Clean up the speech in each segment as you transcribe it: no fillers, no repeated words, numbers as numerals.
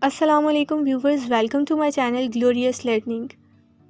अस्सलामुअलैकुम viewers, welcome to my channel glorious learning.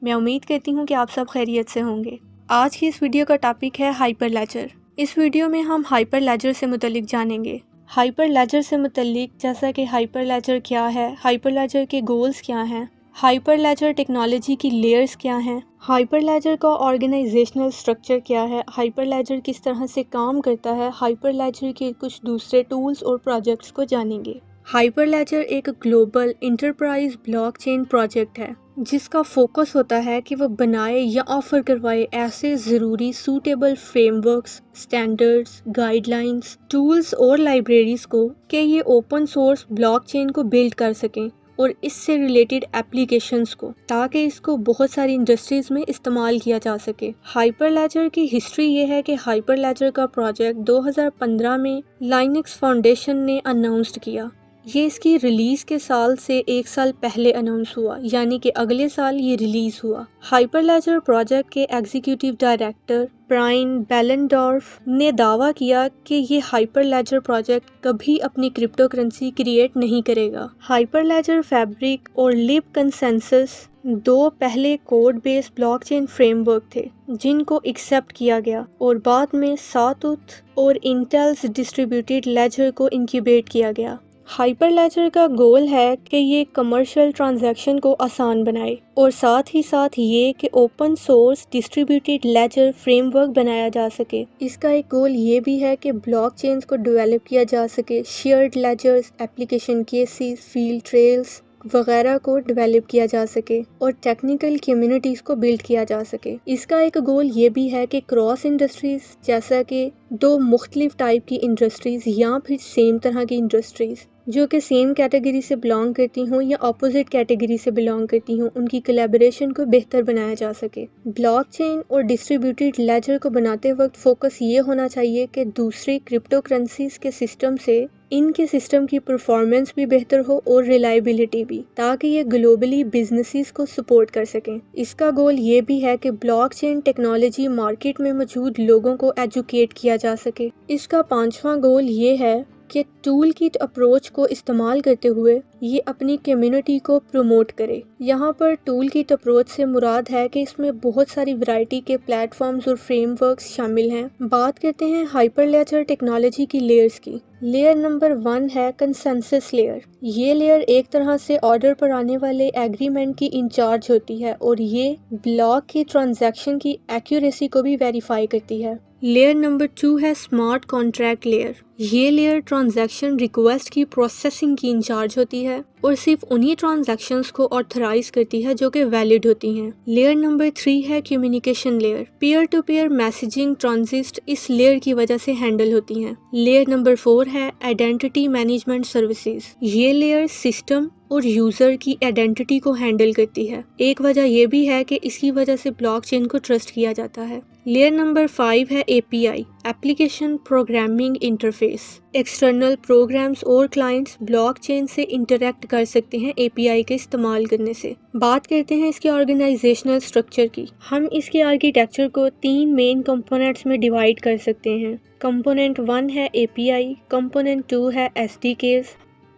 मैं उम्मीद करती हूँ कि आप सब खैरियत से होंगे। आज की इस वीडियो का टॉपिक है हाइपर लेजर। इस वीडियो में हम हाइपर लेजर से मुतल्लिक जानेंगे। हाइपर लेजर से मुतल्लिक जैसा कि हाइपर लेजर क्या है, हाइपर लेजर के गोल्स क्या हैं, हाइपर लेजर टेक्नोलॉजी की लेयर्स क्या हैं, हाइपर लेजर का ऑर्गेनाइजेशनल स्ट्रक्चर क्या है, हाइपर लेजर किस तरह से काम करता है, हाइपर लेजर के कुछ दूसरे टूल्स और प्रोजेक्ट्स को जानेंगे। हाइपर लेजर एक ग्लोबल इंटरप्राइज ब्लॉकचेन प्रोजेक्ट है जिसका फोकस होता है कि वह बनाए या ऑफर करवाए ऐसे ज़रूरी suitable frameworks, standards, guidelines, tools और लाइब्रेरीज को कि ये ओपन सोर्स ब्लॉकचेन को बिल्ड कर सकें और इससे रिलेटेड एप्लीकेशंस को, ताकि इसको बहुत सारी इंडस्ट्रीज में इस्तेमाल किया जा सके। हाइपर लेजर की हिस्ट्री ये है कि हाइपर लेजर का प्रोजेक्ट 2015 में लाइनक्स फाउंडेशन ने अनाउंस्ड किया। ये इसकी रिलीज के साल से 1 साल पहले अनाउंस हुआ, यानी कि अगले साल ये रिलीज हुआ। हाइपर लेजर प्रोजेक्ट के एग्जीक्यूटिव डायरेक्टर ब्रायन बेलेंडॉर्फ ने दावा किया कि ये हाइपर लेजर प्रोजेक्ट कभी अपनी क्रिप्टो करेंसी क्रिएट नहीं करेगा। हाइपर लेजर फैब्रिक और लिब कंसेंसस दो पहले कोड बेस ब्लॉकचेन फ्रेमवर्क थे जिनको एक्सेप्ट किया गया और बाद में सातुथ और इंटेल्स डिस्ट्रीब्यूटेड लेजर को इंक्यूबेट किया गया। हाइपर लेजर का गोल है कि ये कमर्शियल ट्रांजैक्शन को आसान बनाए और साथ ही साथ ये कि open source distributed laser framework बनाया जा सके। इसका एक गोल ये भी है कि ब्लॉकचेन्स को डेवलप किया जा सके, shared ledgers, application cases, field trails वगैरह को डेवलप किया जा सके और टेक्निकल कम्युनिटीज़ को बिल्ड किया जा सके। इसका एक गोल ये भी है कि क्रॉस इंडस्ट्रीज़, जैसा कि दो मुख्तलिफ टाइप की इंडस्ट्रीज़ या फिर सेम तरह की इंडस्ट्रीज़ जो कि सेम कैटेगरी से बिलोंग करती हों या अपोजिट कैटेगरी से बिलोंग करती हों, उनकी कोलैबोरेशन को बेहतर बनाया जा सके। ब्लॉकचेन और डिस्ट्रीब्यूटेड लेजर को बनाते वक्त फोकस ये होना चाहिए कि दूसरी क्रिप्टो करेंसीज के सिस्टम से इनके सिस्टम की परफॉर्मेंस भी बेहतर हो और रिलायबिलिटी भी, ताकि ये ग्लोबली बिजनेसेस को सपोर्ट कर सकें। इसका गोल ये भी है कि ब्लॉकचेन टेक्नोलॉजी मार्केट में मौजूद लोगों को एजुकेट किया जा सके। इसका पांचवा गोल ये है कि टूल किट अप्रोच को इस्तेमाल करते हुए ये अपनी कम्युनिटी को प्रमोट करे। यहाँ पर टूल किट अप्रोच से मुराद है कि इसमें बहुत सारी वैरायटी के प्लेटफॉर्म्स और फ्रेमवर्क्स शामिल हैं। बात करते हैं हाइपर लेजर टेक्नोलॉजी की लेयर्स की। लेयर नंबर 1 है कंसेंसस लेयर। ये लेयर एक तरह से ऑर्डर पर आने वाले एग्रीमेंट की इंचार्ज होती है और ये ब्लॉक की ट्रांजैक्शन की एक्यूरेसी को भी वेरीफाई करती है। लेयर नंबर 2 है स्मार्ट कॉन्ट्रैक्ट लेयर। ये लेयर ट्रांजैक्शन रिक्वेस्ट की प्रोसेसिंग की इंचार्ज होती है और सिर्फ उन्हीं ट्रांजैक्शंस को ऑथराइज करती है जो कि वैलिड होती हैं। लेयर नंबर 3 है communication layer. Peer to peer messaging transit इस लेयर की वजह से हैंडल होती हैं। लेयर नंबर 4 है आइडेंटिटी मैनेजमेंट सर्विसेज। ये लेयर सिस्टम और यूजर की आइडेंटिटी को हैंडल करती है। एक वजह यह भी है कि इसकी वजह से ब्लॉकचेन को ट्रस्ट किया जाता है। लेयर नंबर 5 है API, application programming interface. External programs और क्लाइंट्स ब्लॉकचेन से इंटरेक्ट कर सकते हैं एपीआई के इस्तेमाल करने से। बात करते हैं इसके ऑर्गेनाइजेशनल स्ट्रक्चर की। हम इसके आर्किटेक्चर को 3 मेन कंपोनेंट्स में डिवाइड कर सकते हैं। कंपोनेंट 1 है एपीआई, कंपोनेंट 2 है एसडीकेज,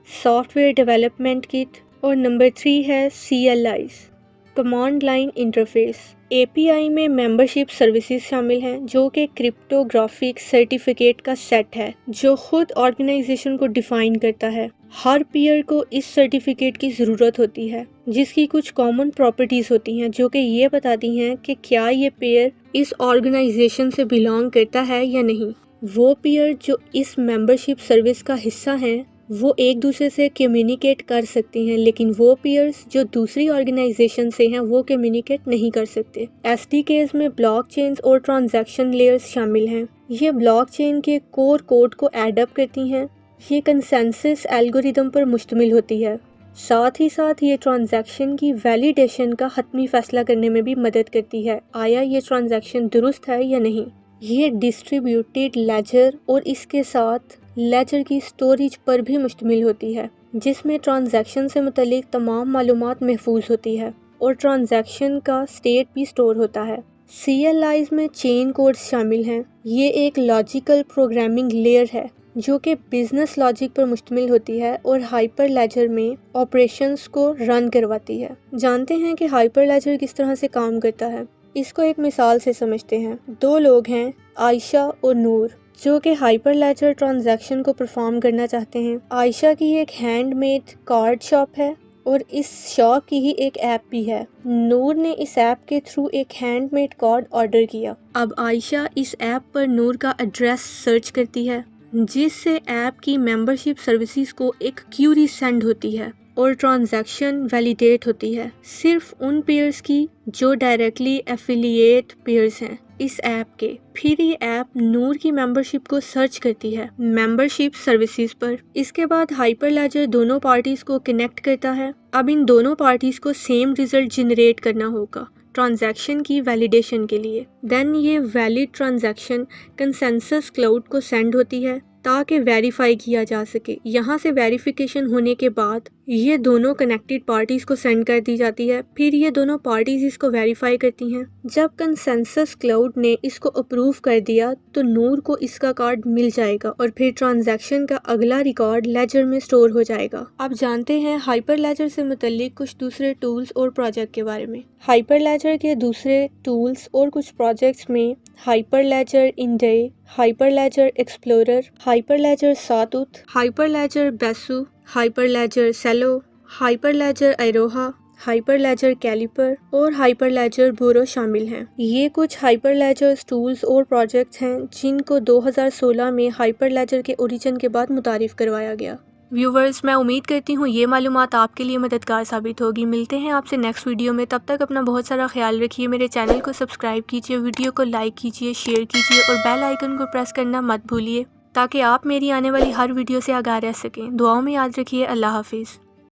सॉफ्टवेयर डेवलपमेंट किट, और नंबर 3 है सीएलआईज, कमांड लाइन इंटरफेस। एपीआई में मेंबरशिप सर्विसेज शामिल हैं जो कि क्रिप्टोग्राफिक सर्टिफिकेट का सेट है जो खुद ऑर्गेनाइजेशन को डिफाइन करता है। हर पीयर को इस सर्टिफिकेट की ज़रूरत होती है जिसकी कुछ कॉमन प्रॉपर्टीज़ होती हैं जो कि ये बताती हैं कि क्या ये पेयर इस ऑर्गेनाइजेशन से बिलोंग करता है या नहीं। वो पीयर जो इस मेंबरशिप सर्विस का हिस्सा हैं वो एक दूसरे से कम्युनिकेट कर सकते हैं, लेकिन वो पीयर्स जो दूसरी ऑर्गेनाइजेशन से हैं वो कम्युनिकेट नहीं कर सकते। एसडीकेज में ब्लॉकचेन्स और ट्रांजैक्शन लेयर्स शामिल हैं। ये ब्लॉकचेन के कोर कोड को एडअप करती हैं। ये कंसेंसस एल्गोरिदम पर मुश्तमिल होती है। साथ ही साथ ये ट्रांजैक्शन की वैलिडेशन का हतमी फैसला करने में भी मदद करती है, आया ये ट्रांजैक्शन दुरुस्त है या नहीं। ये डिस्ट्रीब्यूटेड लेजर और इसके साथ लेजर की स्टोरेज पर भी मुश्तमिल होती है जिसमें ट्रांजैक्शन से मुतल्लिक तमाम मालूमात महफूज होती है और ट्रांजैक्शन का स्टेट भी स्टोर होता है। सीएलआईज में चेन कोड्स शामिल हैं। ये एक लॉजिकल प्रोग्रामिंग लेयर है जो कि बिजनेस लॉजिक पर मुश्तमिल होती है और हाइपर लेजर में ऑपरेशंस को रन करवाती है। जानते हैं कि हाइपर लेजर किस तरह से काम करता है। इसको एक मिसाल से समझते हैं। दो लोग हैं, आयशा और नूर, जो कि हाइपर लेजर ट्रांजैक्शन को परफॉर्म करना चाहते हैं। आयशा की एक हैंडमेड कार्ड शॉप है और इस शॉप की ही एक ऐप भी है। नूर ने इस ऐप के थ्रू एक हैंडमेड कार्ड ऑर्डर किया। अब आयशा इस ऐप पर नूर का एड्रेस सर्च करती है, जिससे ऐप की मेंबरशिप सर्विसेज को एक क्यूरी सेंड होती है और ट्रांजैक्शन वैलिडेट होती है सिर्फ उन पेयर्स की जो डायरेक्टली एफिलिएट पेयर्स हैं इस ऐप के। फिर ये ऐप नूर की मेंबरशिप को सर्च करती है मेंबरशिप सर्विसेज पर। इसके बाद हाइपर लेजर दोनों पार्टीज को कनेक्ट करता है। अब इन दोनों पार्टीज को सेम रिजल्ट जनरेट करना होगा ट्रांजैक्शन की वैलिडेशन के लिए। देन ये वैलिड ट्रांजैक्शन कंसेंसस क्लाउड को सेंड होती है ताकि वेरीफाई किया जा सके। यहाँ से वेरिफिकेशन होने के बाद ये दोनों कनेक्टेड पार्टीज को सेंड कर दी जाती है। फिर ये दोनों पार्टीज इसको वेरीफाई करती हैं। जब कंसेंसस क्लाउड ने इसको अप्रूव कर दिया तो नूर को इसका कार्ड मिल जाएगा और फिर ट्रांजैक्शन का अगला रिकॉर्ड लेजर में स्टोर हो जाएगा। अब जानते हैं हाइपर लेजर से मुतल्लिक कुछ दूसरे टूल्स और प्रोजेक्ट के बारे में। हाइपर लेजर के दूसरे टूल्स और कुछ प्रोजेक्ट्स में Hyperledger Indy, Hyperledger explorer, Hyperledger Sawtooth, Hyperledger Besu, Hyperledger Cello, Hyperledger Iroha, Hyperledger Caliper और हाइपर लेजर बोरो शामिल हैं। ये कुछ हाइपर लेजर टूल्स और प्रोजेक्ट्स हैं जिनको 2016 में हाइपर लेजर के ओरिजिन के बाद मुतारिफ करवाया गया। व्यूवर्स, मैं उम्मीद करती हूँ ये मालूमात आपके लिए मददगार साबित होगी। मिलते हैं आपसे नेक्स्ट वीडियो में। तब तक अपना बहुत सारा ख्याल रखिए। मेरे चैनल को सब्सक्राइब कीजिए, वीडियो को लाइक कीजिए, शेयर कीजिए और बेल आइकन को प्रेस करना मत भूलिए ताकि आप मेरी आने वाली हर वीडियो से आगाह रह सकें। दुआओं में याद रखिए। अल्लाह हाफिज़।